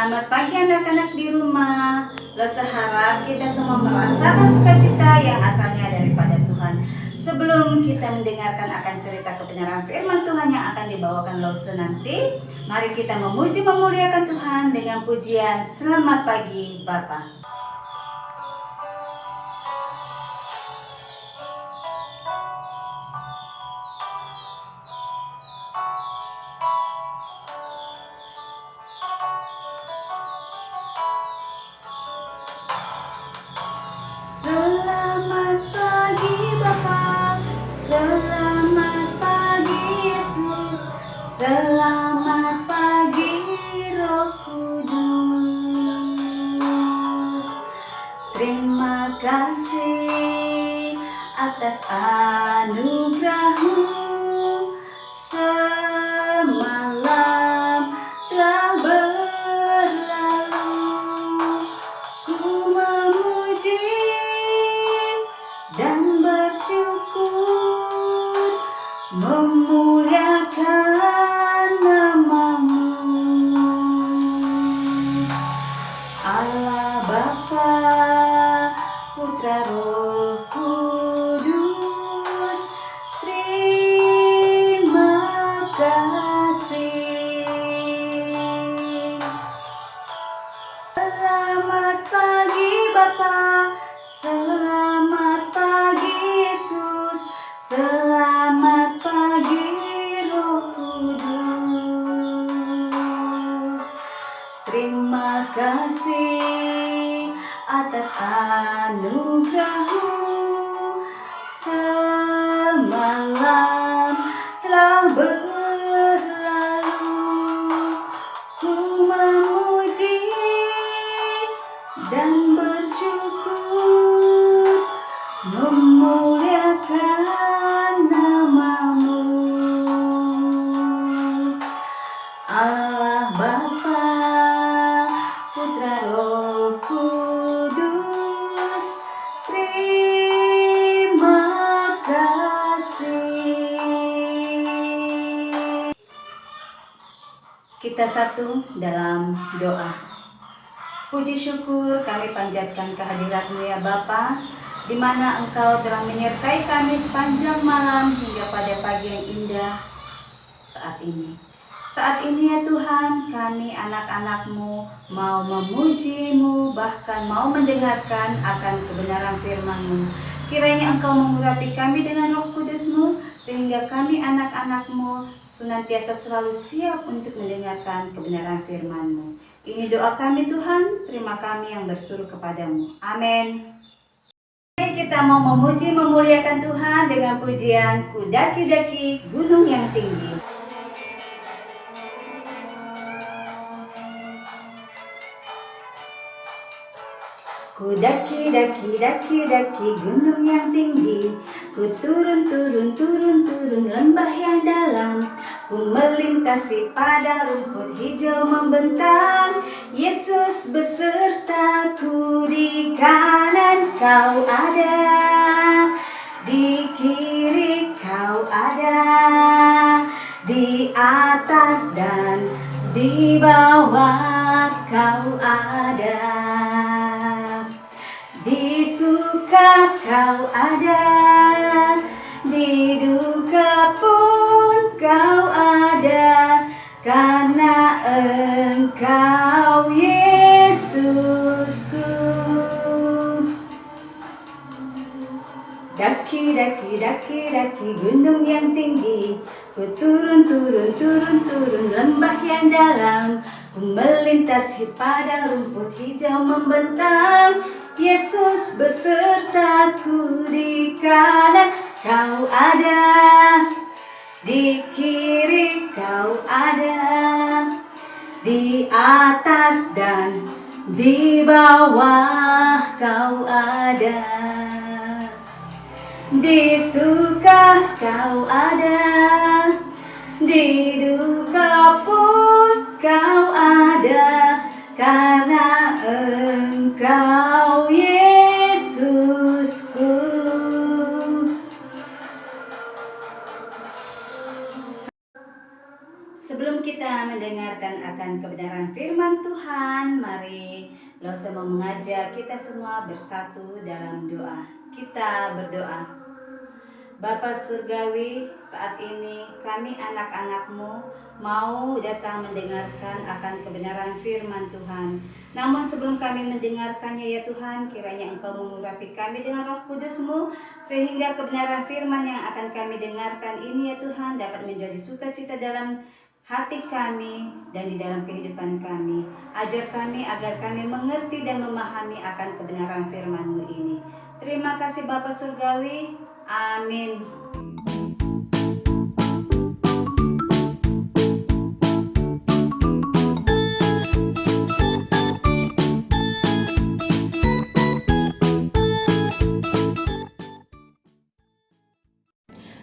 Selamat pagi anak-anak di rumah. Losa harap kita semua merasakan sukacita yang asalnya daripada Tuhan. Sebelum kita mendengarkan akan cerita kebenaran firman Tuhan yang akan dibawakan Losa nanti, mari kita memuji memuliakan Tuhan dengan pujian Selamat Pagi Bapa. Selamat pagi Bapa, selamat pagi Yesus, selamat pagi Roh Kudus. Terima kasih atas anugerah-Mu, semalam telah berlalu. Ku memuji dan bersyukur, memuliakan nama-Mu, Allah Bapa, Putra Roh Kudus. Terima kasih. Selamat pagi Bapa, selamat pagi Yesus, selamat pagi Roh Kudus. Terima kasih atas anugerah-Mu, semalam telah berlalu. Ku memuji dan bersyukur, memuliakan nama-Mu, Allah Bapa, Putra Roh Kudus. Terima kasih. Kita satu dalam doa. Puji syukur kami panjatkan kehadirat-Mu ya Bapa, di mana Engkau telah menyertai kami sepanjang malam hingga pada pagi yang indah saat ini. Saat ini ya Tuhan, kami anak-anak-Mu mau memuji-Mu, bahkan mau mendengarkan akan kebenaran firman-Mu. Kiranya Engkau mengurapi kami dengan Roh Kudus-Mu, sehingga kami anak-anak-Mu senantiasa selalu siap untuk mendengarkan kebenaran firman-Mu. Ini doa kami Tuhan, terima kami yang berseru kepadamu. Amin. Kita mau memuji memuliakan Tuhan dengan pujian Ku daki-daki gunung yang tinggi. Ku daki-daki gunung yang tinggi, ku turun lembah yang dalam, ku melintasi padang rumput hijau membentang. Yesus besertaku, di kanan Kau ada, di kiri Kau ada, di atas dan di bawah Kau ada. Di suka Kau ada, di duka pun Kau ada, karena Engkau Yesusku. Daki gunung yang tinggi, ku turun lembah yang dalam, ku melintasi padang rumput hijau membentang. Yesus besertaku, di kanan Kau ada, di kiri Kau ada, di atas dan di bawah Kau ada. Di suka Kau ada, di duka pun Kau ada, karena Engkau Yesusku. Sebelum kita mendengarkan akan kebenaran firman Tuhan, mari Lo semua mengajak kita semua bersatu dalam doa. Kita berdoa. Bapa Surgawi, saat ini kami anak-anak-Mu mau datang mendengarkan akan kebenaran firman Tuhan. Namun sebelum kami mendengarkannya ya Tuhan, kiranya Engkau mengurapi kami dengan Roh Kudus-Mu, sehingga kebenaran firman yang akan kami dengarkan ini ya Tuhan dapat menjadi sukacita dalam hati kami dan di dalam kehidupan kami. Ajar kami agar kami mengerti dan memahami akan kebenaran firman-Mu ini. Terima kasih Bapa Surgawi. Amin.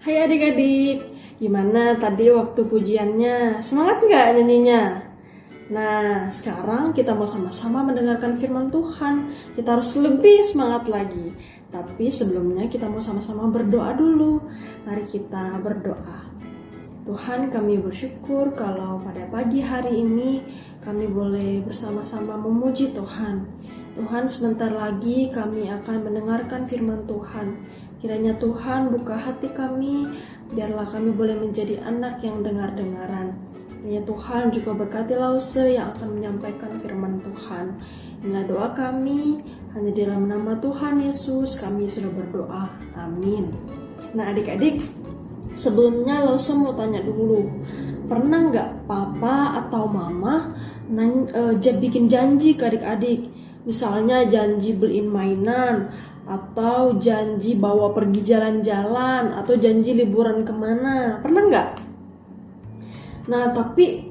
Hai adik-adik, gimana tadi waktu pujiannya? Semangat nggak nyanyinya? Nah, sekarang kita mau sama-sama mendengarkan firman Tuhan. Kita harus lebih semangat lagi. Tapi sebelumnya kita mau sama-sama berdoa dulu. Mari kita berdoa. Tuhan, kami bersyukur kalau pada pagi hari ini kami boleh bersama-sama memuji Tuhan. Tuhan, sebentar lagi kami akan mendengarkan firman Tuhan. Kiranya Tuhan buka hati kami, biarlah kami boleh menjadi anak yang dengar-dengaran. Kiranya Tuhan juga berkati Lause yang akan menyampaikan firman Tuhan. Inilah doa kami, hanya di dalam nama Tuhan Yesus kami sudah berdoa. Amin. Nah adik-adik, sebelumnya Lause mau tanya dulu, pernah nggak papa atau mama bikin janji ke adik-adik? Misalnya janji beliin mainan, atau janji bawa pergi jalan-jalan, atau janji liburan kemana, pernah nggak? Nah tapi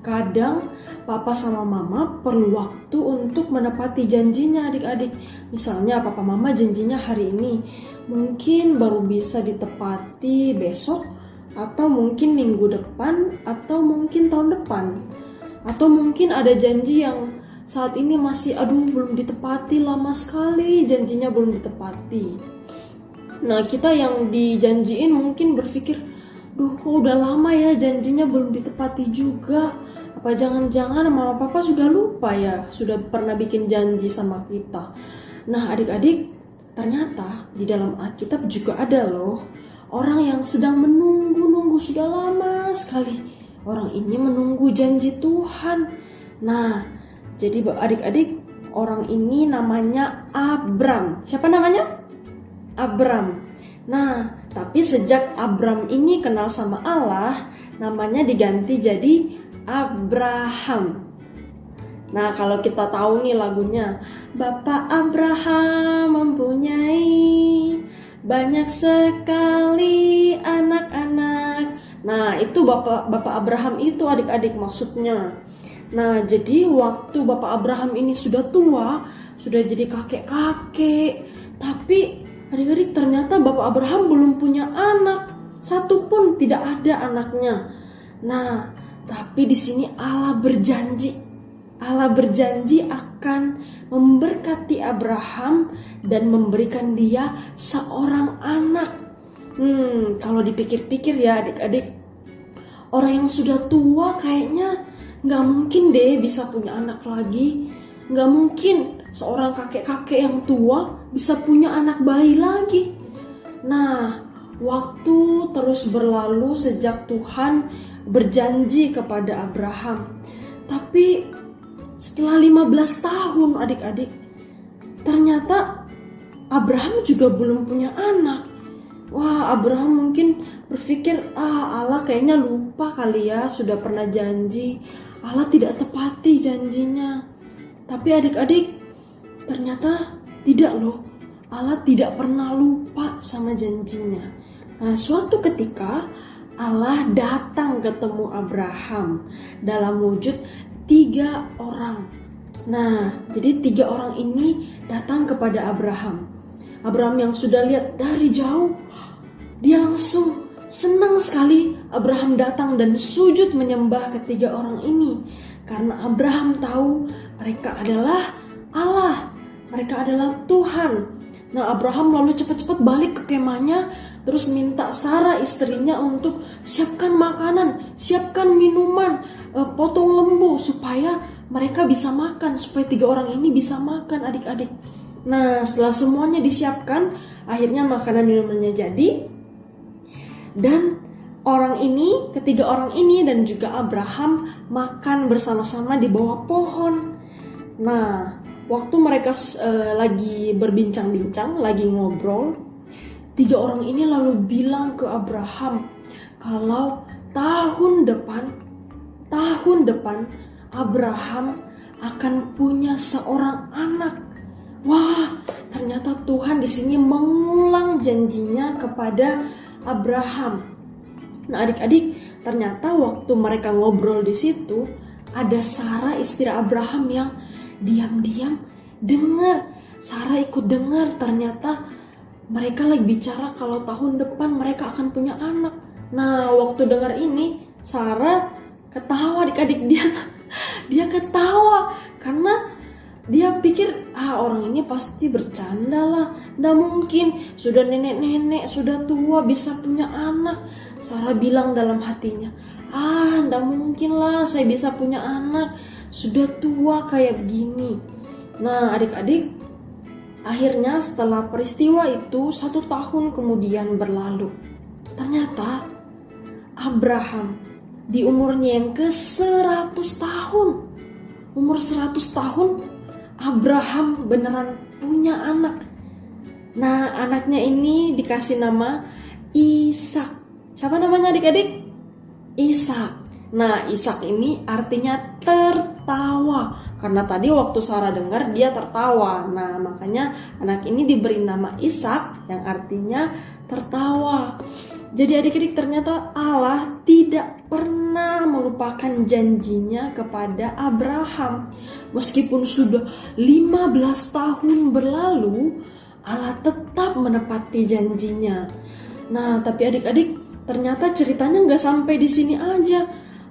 kadang papa sama mama perlu waktu untuk menepati janjinya adik-adik. Misalnya papa mama janjinya hari ini, mungkin baru bisa ditepati besok, atau mungkin minggu depan, atau mungkin tahun depan. Atau mungkin ada janji yang saat ini masih belum ditepati, lama sekali janjinya belum ditepati. Nah kita yang dijanjiin mungkin berpikir, kok udah lama ya janjinya belum ditepati juga. Apa jangan-jangan mama papa sudah lupa ya, sudah pernah bikin janji sama kita. Nah adik-adik, ternyata di dalam Alkitab juga ada loh orang yang sedang menunggu sudah lama sekali. Orang ini menunggu janji Tuhan. Nah jadi adik-adik, orang ini namanya Abram. Siapa namanya? Abram. Nah, tapi sejak Abram ini kenal sama Allah, namanya diganti jadi Abraham. Nah, kalau kita tahu nih lagunya, Bapak Abraham mempunyai banyak sekali anak-anak. Nah, itu Bapak Abraham itu adik-adik maksudnya. Nah, jadi waktu Bapak Abraham ini sudah tua, sudah jadi kakek-kakek, tapi adik-adik ternyata Bapak Abraham belum punya anak, satu pun tidak ada anaknya. Nah, tapi di sini Allah berjanji akan memberkati Abraham dan memberikan dia seorang anak. Kalau dipikir-pikir ya adik-adik, orang yang sudah tua kayaknya nggak mungkin deh bisa punya anak lagi. Nggak mungkin seorang kakek-kakek yang tua bisa punya anak bayi lagi. Nah, waktu terus berlalu sejak Tuhan berjanji kepada Abraham. Tapi setelah 15 tahun adik-adik, ternyata Abraham juga belum punya anak. Wah, Abraham mungkin berpikir, Allah kayaknya lupa kali ya, sudah pernah janji. Allah tidak tepati janjinya. Tapi adik-adik, ternyata tidak loh. Allah tidak pernah lupa sama janjinya. Nah, suatu ketika Allah datang ketemu Abraham dalam wujud 3 orang. Nah, jadi 3 orang ini datang kepada Abraham. Abraham yang sudah lihat dari jauh, dia langsung senang sekali Abraham datang dan sujud menyembah ketiga orang ini. Karena Abraham tahu mereka adalah Allah, mereka adalah Tuhan. Nah, Abraham lalu cepat-cepat balik ke kemahnya terus minta Sarah istrinya untuk siapkan makanan, siapkan minuman, potong lembu supaya mereka bisa makan, supaya 3 orang ini bisa makan adik-adik. Nah, setelah semuanya disiapkan, akhirnya makanan minumannya jadi. Dan ketiga orang ini dan juga Abraham makan bersama-sama di bawah pohon. Nah, waktu mereka lagi berbincang-bincang, lagi ngobrol, 3 orang ini lalu bilang ke Abraham kalau tahun depan Abraham akan punya seorang anak. Wah, ternyata Tuhan di sini mengulang janjinya kepada Abraham. Nah, adik-adik, ternyata waktu mereka ngobrol di situ, ada Sarah istri Abraham yang diam-diam dengar. Sarah ikut dengar, ternyata mereka lagi bicara kalau tahun depan mereka akan punya anak. Nah, waktu dengar ini, Sarah ketawa adik-adik. Dia ketawa karena dia pikir orang ini pasti bercanda lah. Nggak mungkin, sudah nenek-nenek, sudah tua bisa punya anak. Sarah bilang dalam hatinya, nggak mungkin lah saya bisa punya anak, sudah tua kayak begini. Nah adik-adik, akhirnya setelah peristiwa itu 1 tahun kemudian berlalu. Ternyata Abraham di umurnya yang ke-100 tahun, umur 100 tahun, Abraham beneran punya anak. Nah, anaknya ini dikasih nama Ishak. Siapa namanya adik-adik? Ishak. Nah, Ishak ini artinya tertawa. Karena tadi waktu Sarah dengar dia tertawa. Nah, makanya anak ini diberi nama Ishak yang artinya tertawa. Jadi adik-adik, ternyata Allah tidak pernah melupakan janjinya kepada Abraham. Meskipun sudah 15 tahun berlalu, Allah tetap menepati janjinya. Nah, tapi adik-adik, ternyata ceritanya nggak sampai di sini aja.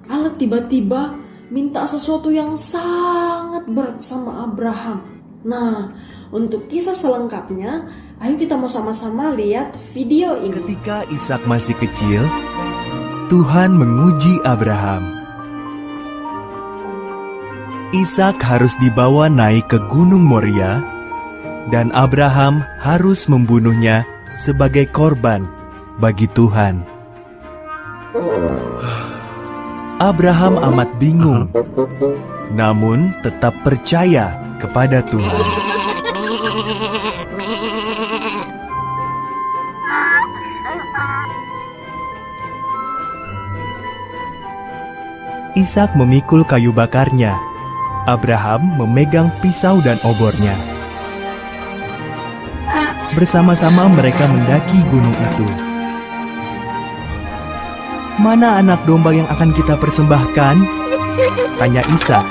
Allah tiba-tiba minta sesuatu yang sangat berat sama Abraham. Nah, untuk kisah selengkapnya, ayo kita mau sama-sama lihat video ini. Ketika Ishak masih kecil, Tuhan menguji Abraham. Ishak harus dibawa naik ke Gunung Moria, dan Abraham harus membunuhnya sebagai korban bagi Tuhan. Abraham amat bingung, namun tetap percaya kepada Tuhan. Ishak memikul kayu bakarnya. Abraham memegang pisau dan obornya. Bersama-sama mereka mendaki gunung itu. "Mana anak domba yang akan kita persembahkan?" tanya Ishak.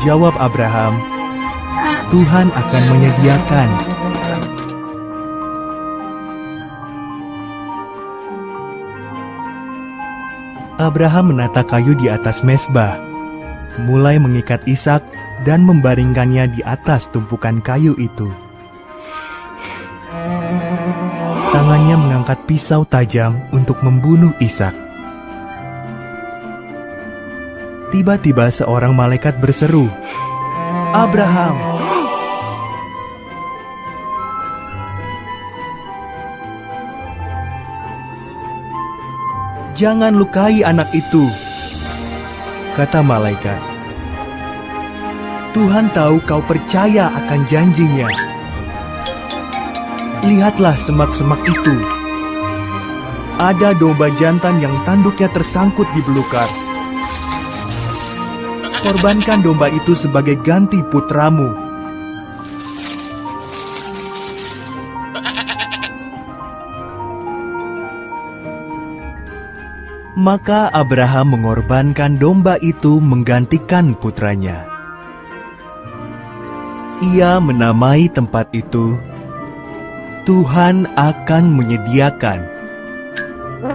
Jawab Abraham, "Tuhan akan menyediakan." Abraham menata kayu di atas mezbah, mulai mengikat Ishak dan membaringkannya di atas tumpukan kayu itu. Tangannya mengangkat pisau tajam untuk membunuh Ishak. Tiba-tiba seorang malaikat berseru, "Abraham!" "Jangan lukai anak itu," kata malaikat. "Tuhan tahu kau percaya akan janjinya. Lihatlah semak-semak itu. Ada domba jantan yang tanduknya tersangkut di belukar. Korbankan domba itu sebagai ganti putramu." Maka Abraham mengorbankan domba itu menggantikan putranya. Ia menamai tempat itu Tuhan akan menyediakan,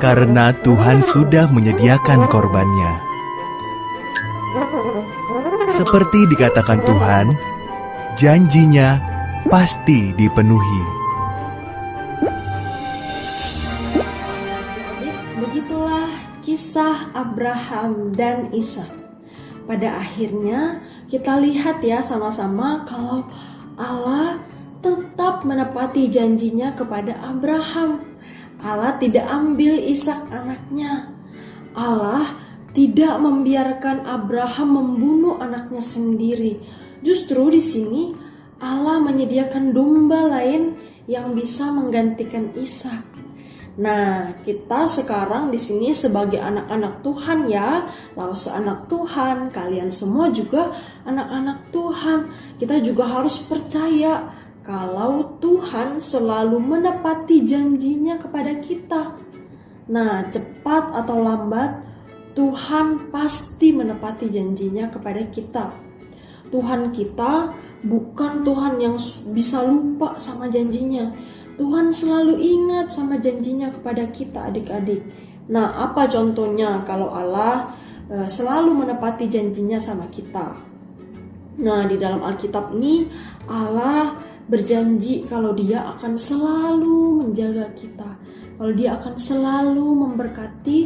karena Tuhan sudah menyediakan korbannya. Seperti dikatakan Tuhan, janjinya pasti dipenuhi. kisah Abraham dan Ishak. Pada akhirnya kita lihat ya sama-sama kalau Allah tetap menepati janjinya kepada Abraham. Allah tidak ambil Ishak anaknya. Allah tidak membiarkan Abraham membunuh anaknya sendiri. Justru di sini Allah menyediakan domba lain yang bisa menggantikan Ishak. Nah, kita sekarang di sini sebagai anak-anak Tuhan ya, Lause anak Tuhan, kalian semua juga anak-anak Tuhan. Kita juga harus percaya kalau Tuhan selalu menepati janjinya kepada kita. Nah, cepat atau lambat, Tuhan pasti menepati janjinya kepada kita. Tuhan kita bukan Tuhan yang bisa lupa sama janjinya. Tuhan selalu ingat sama janjinya kepada kita adik-adik. Nah, apa contohnya kalau Allah selalu menepati janjinya sama kita? Nah, di dalam Alkitab ini Allah berjanji kalau Dia akan selalu menjaga kita. Kalau Dia akan selalu memberkati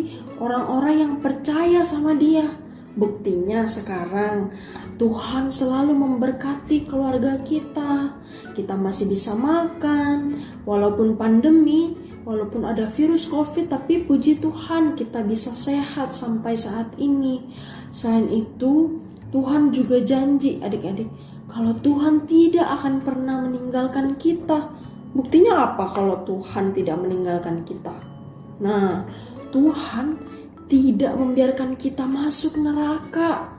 orang-orang yang percaya sama Dia. Buktinya sekarang Tuhan selalu memberkati keluarga kita. Kita masih bisa makan, walaupun pandemi, walaupun ada virus COVID, tapi puji Tuhan kita bisa sehat sampai saat ini. Selain itu, Tuhan juga janji adik-adik, kalau Tuhan tidak akan pernah meninggalkan kita. Buktinya apa kalau Tuhan tidak meninggalkan kita? Nah, Tuhan tidak membiarkan kita masuk neraka.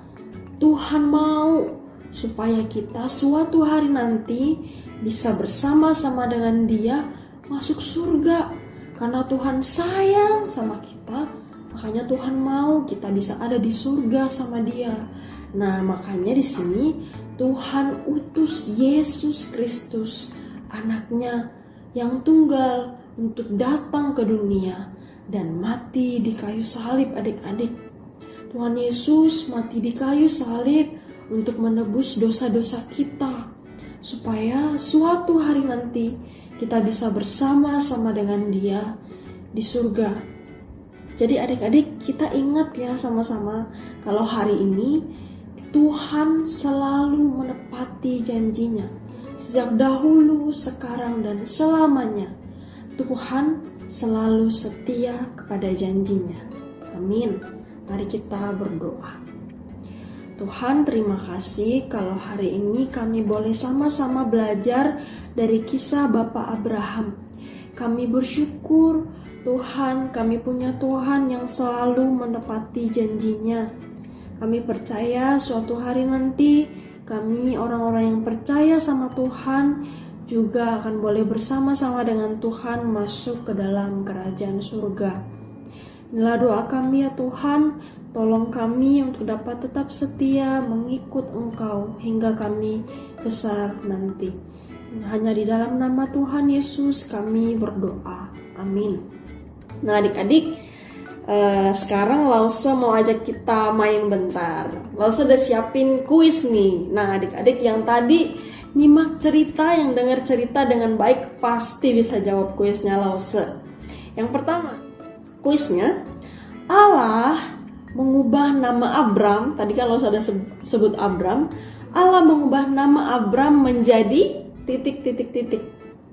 Tuhan mau supaya kita suatu hari nanti bisa bersama-sama dengan Dia masuk surga. Karena Tuhan sayang sama kita, makanya Tuhan mau kita bisa ada di surga sama Dia. Nah, makanya di sini Tuhan utus Yesus Kristus, anaknya yang tunggal untuk datang ke dunia dan mati di kayu salib adik-adik. Tuhan Yesus mati di kayu salib untuk menebus dosa-dosa kita, supaya suatu hari nanti kita bisa bersama-sama dengan Dia di surga. Jadi adik-adik, kita ingat ya sama-sama kalau hari ini Tuhan selalu menepati janjinya. Sejak dahulu, sekarang, dan selamanya Tuhan selalu setia kepada janjinya. Amin. Mari kita berdoa. Tuhan, terima kasih kalau hari ini kami boleh sama-sama belajar dari kisah Bapak Abraham. Kami bersyukur Tuhan, kami punya Tuhan yang selalu menepati janjinya. Kami percaya suatu hari nanti kami orang-orang yang percaya sama Tuhan juga akan boleh bersama-sama dengan Tuhan masuk ke dalam kerajaan surga. Inilah doa kami ya Tuhan, tolong kami untuk dapat tetap setia mengikut Engkau hingga kami besar nanti. Hanya di dalam nama Tuhan Yesus kami berdoa. Amin. Nah adik-adik, sekarang Lause mau ajak kita main bentar. Lause udah siapin kuis nih. Nah adik-adik yang tadi nyimak cerita, yang dengar cerita dengan baik pasti bisa jawab kuisnya Lause. Yang pertama, kuisnya, Allah mengubah nama Abram. Tadi kan Lause sudah sebut Abram. Allah mengubah nama Abram menjadi ...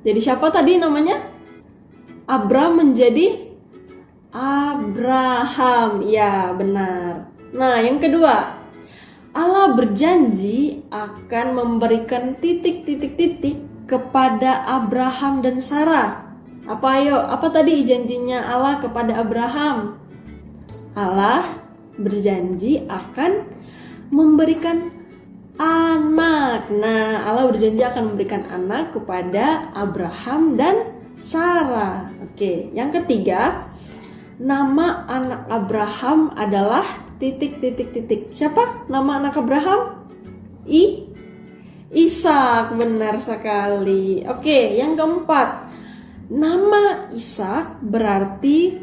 Jadi siapa tadi namanya? Abram menjadi Abraham. Ya benar. Nah yang kedua, Allah berjanji akan memberikan ... kepada Abraham dan Sarah. Apa ayo? Apa tadi janjinya Allah kepada Abraham? Allah berjanji akan memberikan anak. Nah, Allah berjanji akan memberikan anak kepada Abraham dan Sarah. Oke, yang ketiga, nama anak Abraham adalah ... Siapa nama anak Abraham? Ishak, benar sekali. Oke, yang keempat, nama Ishak berarti ...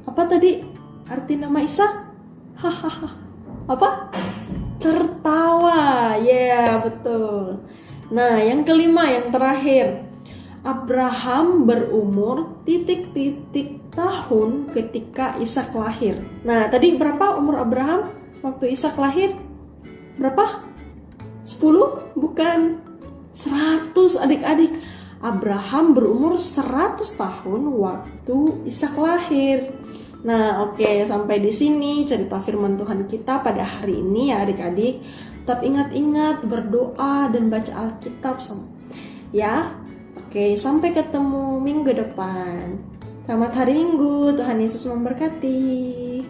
Apa tadi arti nama Ishak? Hahaha. Apa? Tertawa. Ya, betul. Nah, yang kelima, yang terakhir, Abraham berumur titik-titik tahun ketika Ishak lahir. Nah, tadi berapa umur Abraham waktu Ishak lahir? Berapa? 10? Bukan. 100 adik-adik. Abraham berumur 100 tahun waktu Ishak lahir. Nah, oke, sampai di sini cerita firman Tuhan kita pada hari ini ya adik-adik. Tetap ingat-ingat berdoa dan baca Alkitab ya. Oke, sampai ketemu minggu depan. Selamat hari Minggu, Tuhan Yesus memberkati.